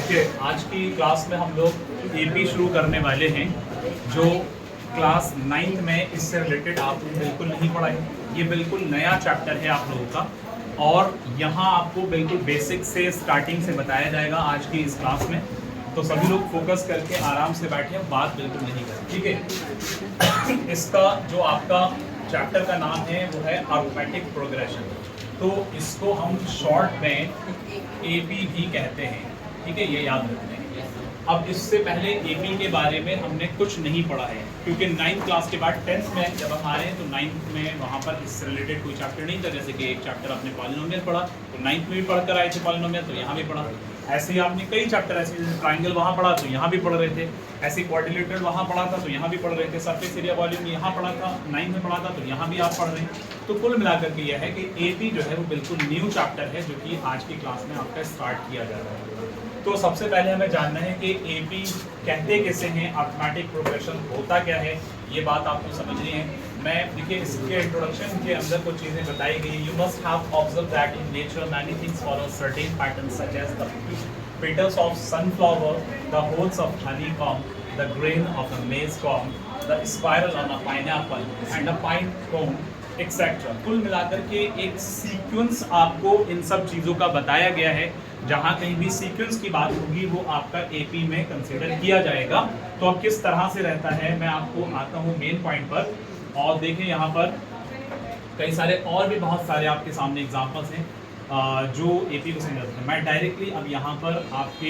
देखिए आज की क्लास में हम लोग एपी शुरू करने वाले हैं जो क्लास 9th में इससे रिलेटेड आपने बिल्कुल नहीं पढ़ा है। ये बिल्कुल नया चैप्टर है आप लोगों का और यहाँ आपको बिल्कुल बेसिक से स्टार्टिंग से बताया जाएगा आज की इस क्लास में। तो सभी लोग फोकस करके आराम से बैठे, बात बिल्कुल नहीं करें, ठीक है। इसका जो आपका चैप्टर का नाम है वो है अरिथमेटिक प्रोग्रेशन। तो इसको हम शॉर्ट में एपी भी कहते हैं, ठीक है, ये याद रखना है। अब इससे पहले एपी के बारे में हमने कुछ नहीं पढ़ा है क्योंकि 9th क्लास के बाद 10th में जब हम आ रहे हैं तो 9th में वहाँ पर इससे रिलेटेड कोई चैप्टर नहीं था। जैसे कि एक चैप्टर आपने पॉलिनोमियल पढ़ा तो 9th में भी पढ़ कर आए थे पॉलिनोमियल, तो यहाँ भी पढ़ा। ऐसे ही आपने कई चैप्टर ऐसे ट्राइंगल वहाँ पढ़ा तो यहाँ भी पढ़ रहे थे, ऐसे क्वाड्रिलेटरल वहाँ पढ़ा था तो यहाँ भी पढ़ रहे थे, सरफेस एरिया वॉल्यूम यहाँ पढ़ा था 9th में पढ़ा था तो यहाँ भी आप पढ़ रहे हैं। तो कुल मिलाकर के यह है कि एपी जो है वो बिल्कुल न्यू चैप्टर है जो कि आज की क्लास में आपका स्टार्ट किया जा रहा है। तो सबसे पहले हमें जानना है कि एपी कहते किसे हैं, अरिथमेटिक प्रोग्रेशन होता क्या है, ये बात आपको समझनी है। मैं देखिए इसके इंट्रोडक्शन के अंदर कुछ चीज़ें बताई गई। You must have observe that in nature many things follow certain pattern such as the petals of sunflower, the holes of honeycomb, the grain of a maize comb, the spiral on a pineapple and a pine cone, etc. कुल मिलाकर के एक sequence आपको इन सब चीज़ों का बताया गया है। जहाँ कहीं भी सीक्वेंस की बात होगी वो आपका एपी में कंसीडर किया जाएगा। तो अब किस तरह से रहता है मैं आपको आता हूँ मेन पॉइंट पर। और देखें यहाँ पर कई सारे और भी बहुत सारे आपके सामने एग्जाम्पल्स हैं जो एपी को समझाते हैं। मैं डायरेक्टली अब यहाँ पर आपके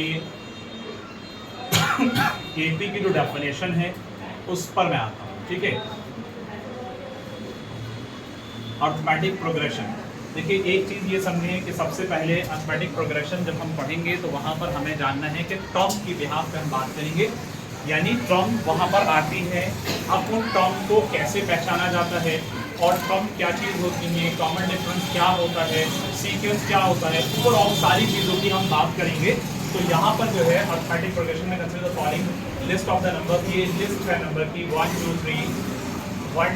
एपी की जो डेफिनेशन है उस पर मैं आता हूँ, ठीक है। अरिथमेटिक प्रोग्रेशन, देखिए एक चीज़ ये समझिए कि सबसे पहले अरिथमेटिक प्रोग्रेशन जब हम पढ़ेंगे तो वहाँ पर हमें जानना है कि टर्म की बिहाफ पे हम बात करेंगे, यानी टर्म वहाँ पर आती है। अब उन टर्म को कैसे पहचाना जाता है और टर्म क्या चीज़ होती है, कॉमन डिफरेंस क्या होता है, सीक्वेंस क्या होता है, ओवरऑल सारी चीज़ों की हम बात करेंगे। तो यहाँ पर जो है अरिथमेटिक प्रोग्रेशन में consider the following list of the number, ये लिस्ट है नंबर की 1 2 3 4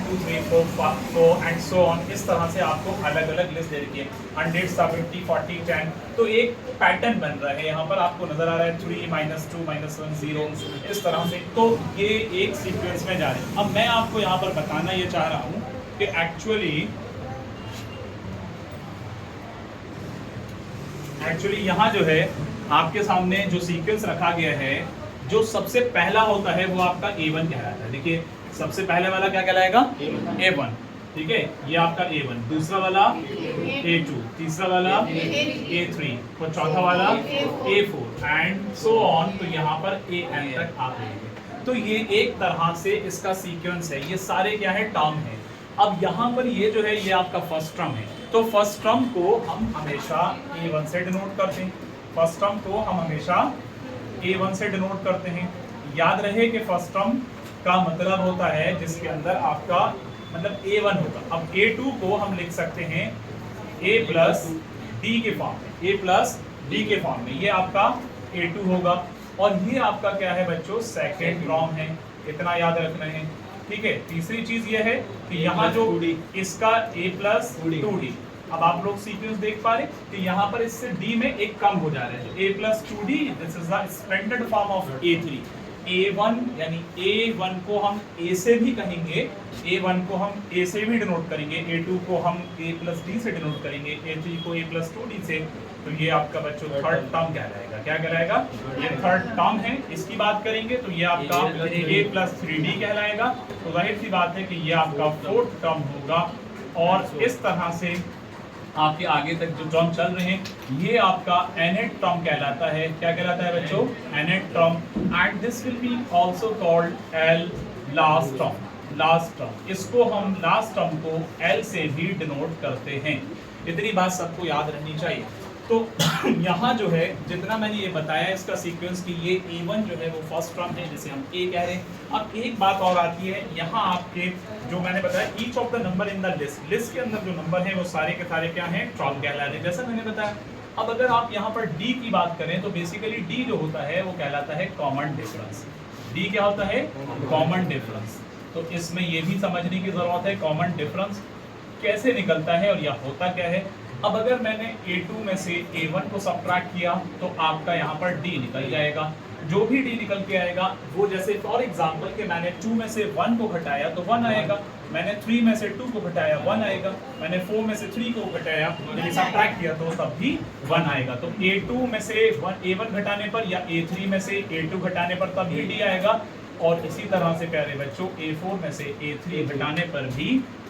4 एंड सो ऑन। इस तरह से आपको अलग अलग लिस्ट दे रखी है 100 70 40 10। तो एक पैटर्न बन रहा है यहाँ पर, आपको नजर आ रहा है 3 -2 -1 0 इस तरह से। तो ये एक सीक्वेंस में जा रहे हैं। अब मैं आपको यहाँ पर बताना ये चाह रहा हूँ कि एक्चुअली यहाँ जो है आपके सामने जो सीक्वेंस रखा गया है, जो सबसे पहला होता है वो आपका A1 कहलाता है। देखिए सबसे पहले वाला क्या कहलाएगा, A1, ठीक है, ये आपका A1। दूसरा वाला A2, तीसरा वाला A3 और चौथा वाला A4 एंड सो ऑन। तो यहाँ पर AN तक आ रही है। तो ये एक तरह से इसका सीक्वेंस है। ये सारे क्या है, टर्म है। अब यहाँ पर ये जो है ये आपका फर्स्ट टर्म है। तो फर्स्ट टर्म को हम हमेशा A1 से डिनोट करते हैं। फर्स्ट टर्म को हम हमेशा A1 से डिनोट करते हैं। याद रहे कि फर्स्ट टर्म का मतलब होता है जिसके अंदर आपका मतलब A1 होगा। अब A2 को हम लिख सकते हैं A प्लस D के फॉर्म में, A प्लस D के फॉर्म में, ये आपका A2 होगा। और ये आपका क्या है बच्चों, सेकेंड टर्म है, इतना याद रखना है, ठीक है। तीसरी चीज ये है कि यहाँ जो इसका A प्लस 2D, अब आप लोग सीक्वेंस देख पा रहे कि यहाँ पर इससे D में एक कम हो जा रहा है, A plus 2D, this is the standard form of A3। A1 यानी A1 को हम A से भी कहेंगे, A1 को हम A से भी डिनोट करेंगे, A2 को हम A प्लस D से डिनोट करेंगे, A3 को A प्लस 2D से। तो ये आपका बच्चों थर्ड टर्म कहलाएगा। क्या कहलाएगा, ये थर्ड टर्म है। इसकी बात करेंगे तो ये आपका A प्लस 3D कहलाएगा। तो जाहिर सी बात है कि ये आपका फोर्थ टर्म होगा। और इस तरह से आपके आगे तक जो टर्म चल रहे हैं ये आपका nth टर्म कहलाता है। क्या कहलाता है बच्चों, nth term. And this will be also called L last term. Last term, इसको हम लास्ट टर्म को L से भी डिनोट करते हैं। इतनी बात सबको याद रहनी चाहिए। तो यहाँ जो है जितना मैंने ये बताया इसका सीक्वेंस कि ये A1 जो है वो फर्स्ट टर्म है जिसे हम A कह रहे हैं। अब एक बात और आती है यहाँ आपके, जो मैंने बताया each of the number in the list, list के अंदर जो नंबर है वो सारे के सारे क्या हैं, टर्म कहलाते हैं, जैसा मैंने बताया। अब अगर आप यहाँ पर D की बात करें तो बेसिकली D जो होता है वो कहलाता है कॉमन डिफरेंस। D क्या होता है, कॉमन डिफरेंस। तो इसमें ये भी समझने की जरूरत है कॉमन डिफरेंस कैसे निकलता है और यह होता क्या है। अब अगर मैंने A2 में से A1 को सब्ट्रैक्ट किया तो आपका यहाँ पर D निकल जाएगा। जो भी D निकल के आएगा वो, जैसे फॉर एग्जांपल कि मैंने 2 में से 1 को घटाया तो 1 आएगा, मैंने 3 में से 2 को घटाया 1 आएगा, मैंने 4 में से 3 को घटाया यानी सब्ट्रैक्ट किया तो तब भी 1 आएगा। तो A2 में से A1 घटाने पर या A3 में से A2 घटाने पर तब भी D आएगा, और इसी तरह से प्यारे बच्चों A4 में से A3 घटाने पर भी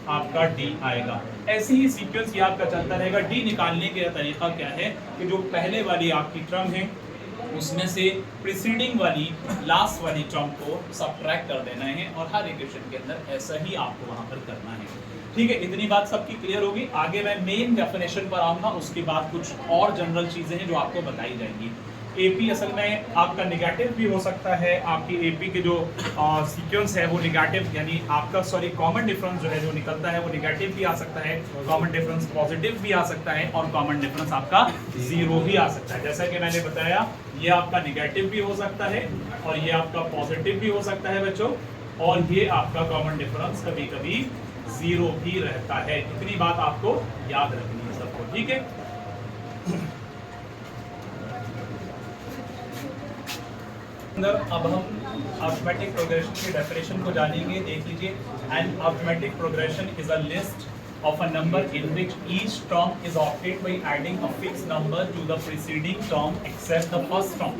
आपका D आएगा। ऐसे ही सीक्वेंस ये आपका चलता रहेगा। D निकालने का तरीका क्या है कि जो पहले वाली आपकी टर्म है उसमें से प्रीसीडिंग वाली लास्ट वाली टर्म को सब्ट्रैक्ट कर देना है, और हर इक्वेशन के अंदर ऐसा ही आपको वहां पर करना है। ठीक है, इतनी बात सबकी क्लियर होगी। आगे मैं मेन डेफिनेशन पर आऊंगा, उसके बाद कुछ और जनरल चीजें हैं जो आपको बताई जाएंगी। एपी असल में आपका नेगेटिव भी हो सकता है, आपकी एपी के जो सीक्वेंस है वो नेगेटिव यानी आपका कॉमन डिफरेंस जो है जो निकलता है वो नेगेटिव भी आ सकता है, कॉमन डिफरेंस पॉजिटिव भी आ सकता है, और कॉमन डिफरेंस आपका जीरो भी आ सकता है। जैसा कि मैंने बताया ये आपका नेगेटिव भी हो सकता है और ये आपका पॉजिटिव भी हो सकता है बच्चों, और ये आपका कॉमन डिफरेंस कभी कभी जीरो भी रहता है। इतनी बात आपको याद रखनी है सबको, ठीक है। अंदर अब हम अरिथमेटिक प्रोग्रेशन की डेफिनेशन को जानेंगे। देख लीजिए, an arithmetic progression is a list of a number in which each term is obtained by adding a fixed number to the preceding term except the first term।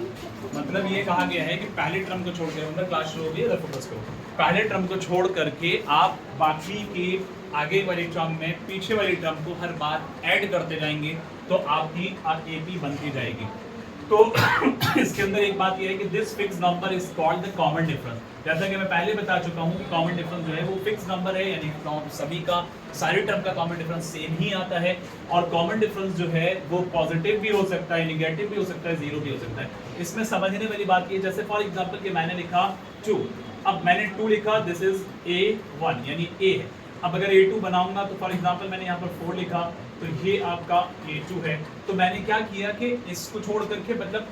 मतलब ये कहा गया है कि पहले टर्म को छोड़ कर, मतलब क्लास शुरू हो गई है, फोकस करो, पहले टर्म को छोड़ करके आप बाकी के आगे वाली टर्म में पीछे वाली टर्म को हर बार ऐड करते जाएंगे तो आपकी एपी बनती जाएगी। तो इसके अंदर एक बात यह है कि this fix number is called the common difference. जैसा कि मैं पहले बता चुका हूं कि कॉमन डिफरेंस जो है वो फिक्स नंबर है, यानी सभी का सारे टर्म का कॉमन डिफरेंस सेम ही आता है, और कॉमन डिफरेंस जो है वो पॉजिटिव भी हो सकता है, नेगेटिव भी हो सकता है, जीरो भी हो सकता है। इसमें समझने वाली बात ये, जैसे फॉर एग्जांपल कि मैंने लिखा 2, अब मैंने 2 लिखा, दिस इज A1 यानी A है। अब अगर A2 बनाऊंगा तो फॉर एग्जांपल मैंने यहाँ पर 4 लिखा तो ये आपका A2 है। तो मैंने क्या किया कि इसको छोड़ करके मतलब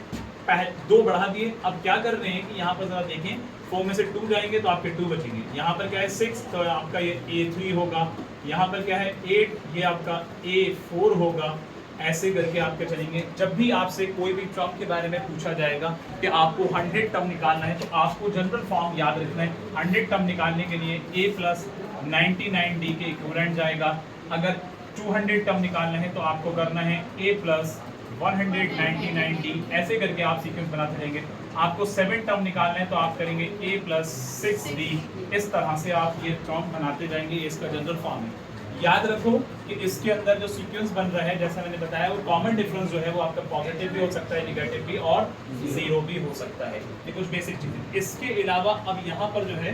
2 बढ़ा दिए। अब क्या कर रहे हैं कि यहाँ पर जरा देखें, 4 में से 2 जाएंगे तो आपके 2 बचेंगे, यहाँ पर क्या है 6 तो आपका ये A3 होगा, यहाँ पर क्या है 8 ये आपका A4 होगा। ऐसे करके आपके चलेंगे। जब भी आपसे कोई भी टर्म के बारे में पूछा जाएगा कि आपको 100 टर्म निकालना है तो आपको जनरल फॉर्म याद रखना है। 100 टर्म निकालने के लिए A प्लस 99D के इक्विवेलेंट जाएगा। अगर 200 टर्म निकालना है तो आपको करना है A प्लस 199D, ऐसे करके आप सीक्वेंस बनाते रहेंगे। आपको 7 टर्म निकालना है तो आप करेंगे A प्लस 6D, इस तरह से आप ये टर्म बनाते जाएंगे। ये इसका जनरल फॉर्म है। याद रखो कि इसके अंदर जो सीक्वेंस बन रहा है, जैसा मैंने बताया, वो कॉमन डिफरेंस जो है वो आपका पॉजिटिव भी हो सकता है, नेगेटिव भी, और जीरो भी हो सकता है। ये कुछ बेसिक चीजें। इसके अलावा अब यहाँ पर जो है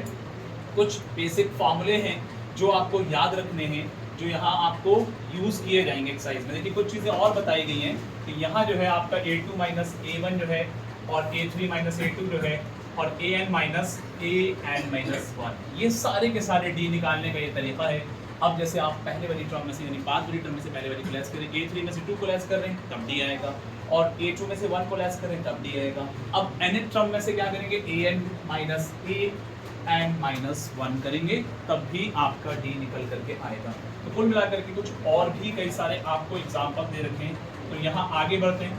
कुछ बेसिक फॉर्मूले हैं जो आपको याद रखने हैं, जो यहाँ आपको यूज किए जाएंगे एक्सरसाइज में। देखिए कुछ चीजें और बताई गई हैं कि यहाँ जो है आपका A2 माइनस A1 जो है, और A3 माइनस A2 जो है, और AN माइनस AN-1, ये सारे के सारे D निकालने का ये तरीका है। अब जैसे आप पहले वाली टर्म में से यानी 5 वाली टर्म में से पहले वाली को लेस करें, A3 में से 2 को लेस कर रहे हैं तब D आएगा, और A2 में से 1 को लेस करें तब D आएगा। अब nth टर्म में से क्या करेंगे, AN माइनस AN-1 करेंगे तब भी आपका D निकल करके आएगा। तो कुल मिलाकर के कुछ और भी कई सारे आपको एग्जाम्पल दे रखे हैं। तो यहाँ आगे बढ़ते हैं।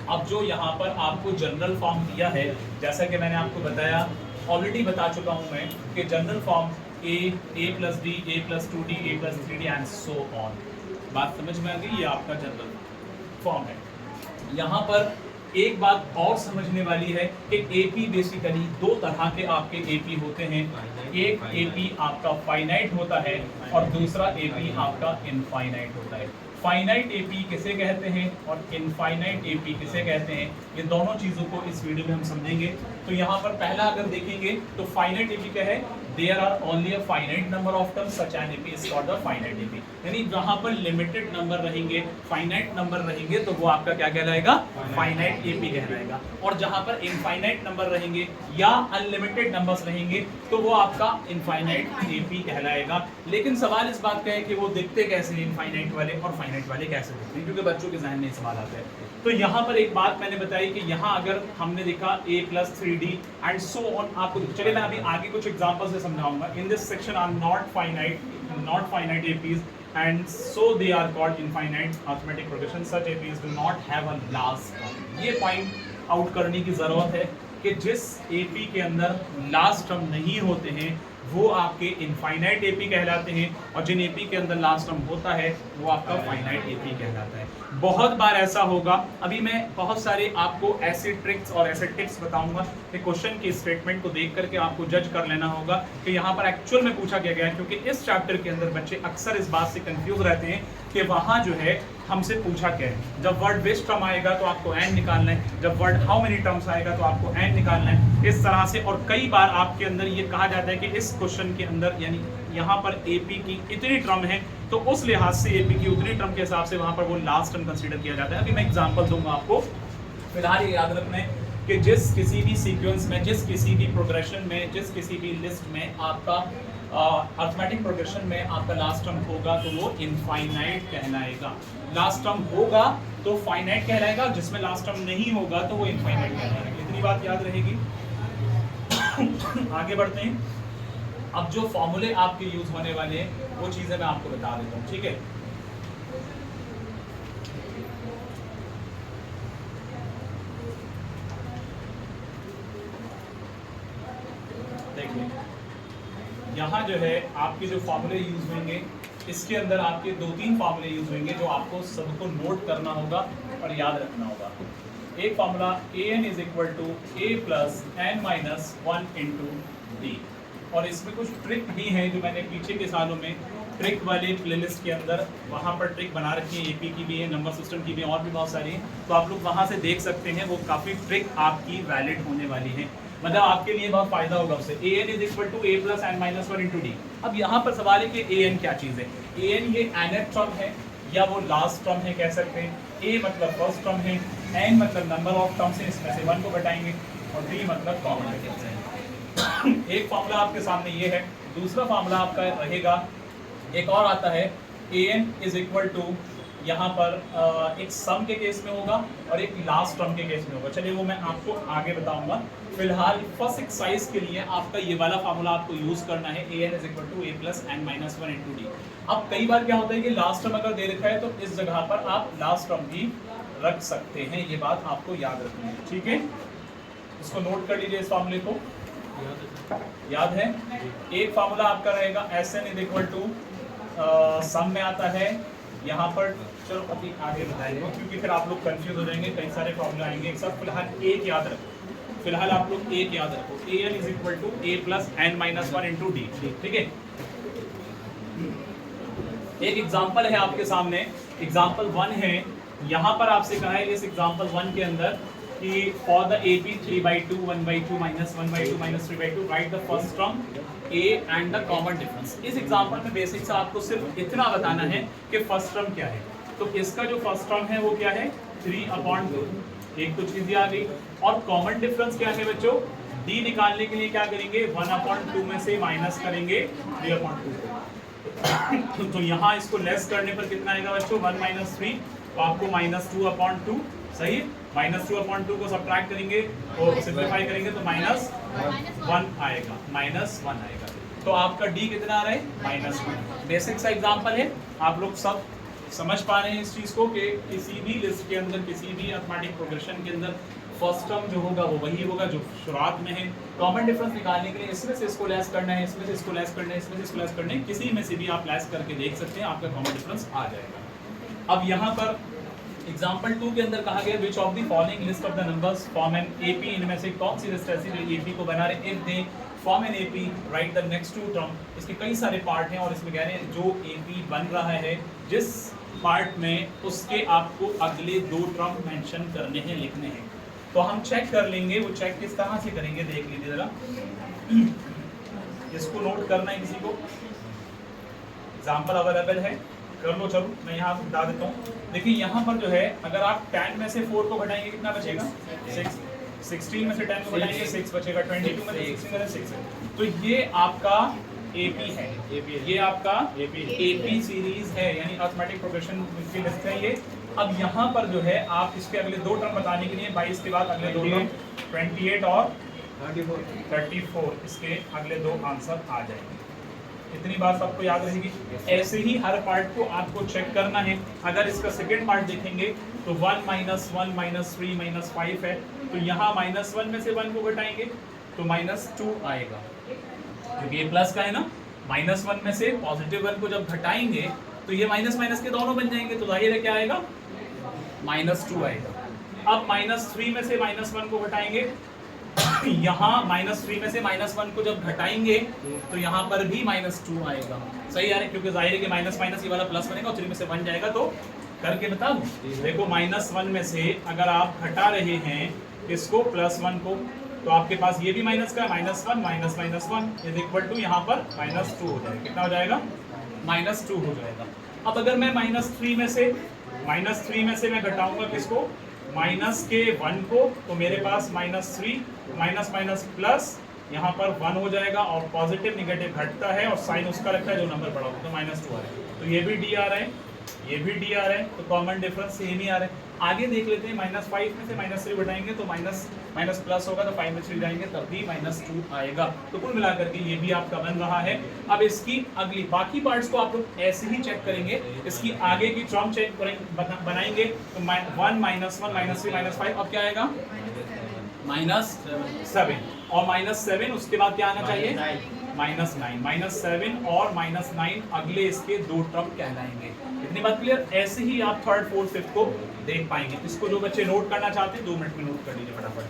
अब जो यहाँ पर आपको जनरल फॉर्म दिया है, जैसा कि मैंने आपको बताया, ऑलरेडी बता चुका हूँ मैं कि general form A plus D, A plus 2D, A plus 3D and so on. बात समझ में आ गई? ये आपका जनरल फॉर्म है। यहाँ पर एक बात और समझने वाली है कि AP बेसिकली 2 तरह के आपके AP होते हैं। एक AP आपका फाइनाइट होता है और दूसरा AP आपका इनफाइनाइट होता है। फाइनाइट AP किसे कहते हैं और इनफाइनाइट AP किसे कहते हैं, ये दोनों चीज़ों को इस वीडियो में हम समझेंगे। तो यहाँ पर पहला अगर देखेंगे तो फाइनाइट AP क्या है, there are only a finite number of terms such an AP is called the finite AP। यानी जहाँ पर लिमिटेड नंबर रहेंगे, फाइनाइट नंबर रहेंगे, तो वो आपका क्या कहलाएगा, फाइनाइट AP कहलाएगा। और जहाँ पर इनफाइनाइट नंबर रहेंगे या अनलिमिटेड नंबर्स रहेंगे तो वो आपका इनफाइनाइट AP कहलाएगा। लेकिन सवाल इस बात का है कि वो दिखते कैसे हैं इनफाइनाइट वाले और फाइनाइट वाले कैसे दिखते हैं, क्योंकि बच्चों के जहन में सवाल आता है। तो यहाँ पर एक बात मैंने बताई कि यहाँ अगर हमने देखा A plus 3D and so on, आपको चलिए मैं अभी आगे कुछ एग्जांपल से समझाऊंगा। In this section are not finite APs and so they are called infinite arithmetic progression. Such APs do not have a last term. ये पॉइंट आउट करने की जरूरत है कि जिस AP के अंदर लास्ट टर्म नहीं होते हैं वो आपके इनफाइनाइट एपी कहलाते हैं, और जिन एपी के अंदर लास्ट टर्म होता है वो आपका फाइनाइट एपी कहलाता है। बहुत बार ऐसा होगा, अभी मैं बहुत सारे आपको ऐसे ट्रिक्स और ऐसे टिप्स बताऊंगा कि क्वेश्चन के स्टेटमेंट को देख करके आपको जज कर लेना होगा कि यहाँ पर एक्चुअल में पूछा क्या गया है, क्योंकि इस चैप्टर के अंदर बच्चे अक्सर इस बात से कंफ्यूज रहते हैं कि वहाँ जो है हमसे पूछा क्या है। जब वर्ड विच टर्म आएगा तो आपको एन निकालना है, जब वर्ड हाउ मेनी टर्म्स आएगा तो आपको एन निकालना है, इस तरह से। और कई बार आपके अंदर ये कहा जाता है कि इस क्वेश्चन के अंदर यानी यहाँ पर एपी की इतनी टर्म है तो उस लिहाज से एपी की उतनी टर्म के हिसाब से वहाँ पर वो लास्ट टर्म कंसीडर किया जाता है। अभी मैं एग्जांपल दूंगा आपको। फिलहाल ये याद रखना है कि जिस किसी भी सीक्वेंस में, जिस किसी भी प्रोग्रेशन में, जिस किसी भी लिस्ट में आपका अरिथमेटिक प्रोग्रेशन में आपका लास्ट टर्म होगा तो वो इनफाइनाइट कहलाएगा। लास्ट टर्म होगा तो फाइनाइट कहलाएगा, जिसमें लास्ट टर्म नहीं होगा तो वो इनफाइनाइट कहलाएगा। इतनी बात याद रहेगी। आगे बढ़ते हैं। अब जो फॉर्मूले आपके यूज होने वाले हैं वो चीजें मैं आपको बता देता हूँ, ठीक है। देखिए यहाँ जो है आपके जो फॉर्मूले यूज होंगे, इसके अंदर आपके 2-3 फॉर्मूले यूज होंगे जो आपको सबको नोट करना होगा और याद रखना होगा। एक formula an is equal to a plus n minus 1 into d, और इसमें कुछ ट्रिक भी हैं जो मैंने पीछे के सालों में ट्रिक वाले प्लेलिस्ट के अंदर वहाँ पर ट्रिक बना रखी है, एपी की भी है, नंबर सिस्टम की भी, और भी बहुत सारी हैं, तो आप लोग वहाँ से देख सकते हैं। वो काफ़ी ट्रिक आपकी वैलिड होने वाली है, मतलब आपके लिए बहुत फायदा होगा उससे। an is equal to a plus n minus 1 into d. अब यहाँ पर सवाल है कि an क्या चीज़ है। an ये nth टर्म है या वो लास्ट टर्म है कह सकते हैं। a मतलब फर्स्ट टर्म है, n मतलब नंबर ऑफ टर्म्स है, इसमें से 1 को घटाएंगे, और d मतलब कॉमन डिफरेंस है। एक फॉर्मूला आपके सामने ये है। दूसरा फॉर्मूला आपका रहेगा, एक और आता है an इज इक्वल टू, यहाँ पर एक सम के केस में होगा और एक लास्ट टर्म के केस में होगा। चलिए वो मैं आपको आगे बताऊंगा। फिलहाल फर्स्ट एक्सरसाइज के लिए आपका ये वाला फार्मूला आपको यूज करना है, an is equal to a plus n minus 1 into d. अब कई बार क्या होता है कि लास्ट टर्म अगर दे रखा है तो इस जगह पर आप लास्ट टर्म भी रख सकते हैं, ये बात आपको याद रखनी है, ठीक है। इसको नोट कर लीजिए, इस फार्मूले को याद है। एक फार्मूला आपका रहेगा Sn इज इक्वल टू, सम में आता है यहाँ पर, चलो अभी आगे बताएंगे क्योंकि फिर आप लोग कंफ्यूज हो जाएंगे, कई सारे फॉर्मूला आएंगे एक साथ। फिलहाल एक याद रखो, फिलहाल आप लोग एक याद रखो, an is equal to a plus n minus 1 into d, ठीक है। एक एग्जाम्पल है आपके सामने, एग्जाम्पल 1 है। यहाँ पर आपसे कहा है इस एग्जाम्पल 1 के अंदर कि for the AP 3/2 1/2 minus 1/2 minus 3/2 right the first term A and the common difference. इस एग्जाम्पल में बेसिक से आपको सिर्फ इतना बताना है कि फर्स्ट टर्म क्या है। तो इसका जो फर्स्ट टर्म है वो क्या है, 3/2, एक तो चीज आ गई। और कॉमन डिफरेंस क्या है बच्चों, D निकालने के लिए क्या करेंगे, 1/2 में से माइनस करेंगे 3/2। तो यहाँ इसको लेस करने पर कितना आएगा बच्चों, 1 माइनस 3, तो आपको माइनस 2/2, सही है। माइनस 2/2 को सब्ट्रैक्ट करेंगे और सिंप्लीफाई करेंगे तो माइनस 1 आएगा, माइनस 1 आएगा। तो आपका डी कितना आ रहा है, -1। बेसिक सा एग्जांपल है, आप लोग सब समझ पा रहे हैं इस चीज को कि किसी भी लिस्ट के अंदर, किसी भी अरिथमेटिक प्रोग्रेशन के अंदर फर्स्ट टर्म जो होगा वो वही होगा जो शुरुआत में है। कॉमन डिफरेंस निकालने के लिए इसमें से इसको लेस करना है, इसमें से इसको लेस करना है, इसमें से इसको लेस करना है, किसी में से भी आप लेस करके देख सकते हैं, आपका कॉमन डिफरेंस आ जाएगा। अब यहाँ पर एग्जाम्पल 2 के अंदर कहा गया which of the following list of the numbers form an AP, इनमें से कौन सी लिस्ट ऐसी जो एपी को बना रहे, if they form an AP right the next 2 term. इसके कई सारे पार्ट हैं और इसमें कह रहे हैं जो एपी बन रहा है जिस पार्ट में, उसके आपको अगले 2 टर्म मेंशन करने हैं, लिखने हैं। तो हम चेक कर लेंगे, वो चेक किस तरह से करेंगे देख लीजिए जरा। इसको नोट करना है किसी को, एग्जाम्पल अवेलेबल है, कर लो। चलो मैं यहाँ बता देता हूँ। देखिए यहाँ पर जो है अगर आप 10 में से 4 को घटाएंगे कितना बचेगा, 6। 16 में से 10 को घटाएंगे 6 बचेगा, 22 में से 16 में से 6 है। तो ये आपका AP है, ये आपका AP सीरीज है, यानी अरिथमेटिक प्रोग्रेशन की लिस्ट है ये। अब यहाँ पर जो है आप इसके अगले 2 टर्म बताने के लिए 22 के बाद अगले 2 टर्म 28 और 34, इसके अगले 2 आंसर आ जाएंगे। इतनी बात आपको याद रहेगी। ऐसे ही हर पार्ट को आपको चेक करना है। अगर इसका सेकेंड पार्ट देखेंगे तो 1 -1 -3 -5 है, तो यहाँ -1 में से 1 को घटाएंगे तो -2 आएगा, क्योंकि ये प्लस का है ना। -1 में से +1 को जब घटाएंगे तो ये माइनस माइनस के दोनों बन जाएंगे, तो जाहिर है क्या आएगा, -2 आएगा। अब -3 में से -1 को घटाएंगे, यहाँ -3 में से -1 को जब घटाएंगे तो यहाँ पर भी -2 आएगा। सही है, क्योंकि जाहिर है कि माइनस माइनस ये वाला प्लस बनेगा और 3 में से 1 जाएगा। तो करके बता दूं, देखो -1 में से अगर आप घटा रहे हैं इसको +1 को, तो आपके पास ये भी माइनस का -1 -1 इज इक्वल टू यहाँ पर -2 हो जाएगा। कितना हो जाएगा, -2 हो जाएगा। अब अगर मैं -3 में से मैं घटाऊंगा किसको, माइनस के 1 को, तो मेरे पास -3 माइनस माइनस प्लस यहाँ पर 1 हो जाएगा, और पॉजिटिव निगेटिव घटता है और साइन उसका लगता है जो नंबर बड़ा होगा, तो -2 आ रहा है। तो ये भी डी आ रहा है, ये भी डी आ रहा है, तो कॉमन डिफरेंस सेम ही आ रहा है। आगे देख लेते हैं, -5 में से -3 घटाएंगे तो माइनस प्लस होगा, तो 5 में 3 जाएंगे तब भी -2 आएगा। तो कुल मिलाकर के ये भी आपका बन रहा है। अब इसकी अगली बाकी पार्ट्स को आप लोग ऐसे ही चेक करेंगे, इसकी आगे की टर्म चेक बनाएंगे तो 1 -1 -3 -5, अब क्या आएगा, -7, और -7 उसके बाद क्या आना चाहिए, -9 -7 और -9 अगले इसके 2 टर्म कहलाएंगे। इतनी बात क्लियर। ऐसे ही आप 3rd 4th 5th को देख पाएंगे। इसको जो बच्चे नोट करना चाहते हैं 2 मिनट में नोट कर लीजिए फटाफट।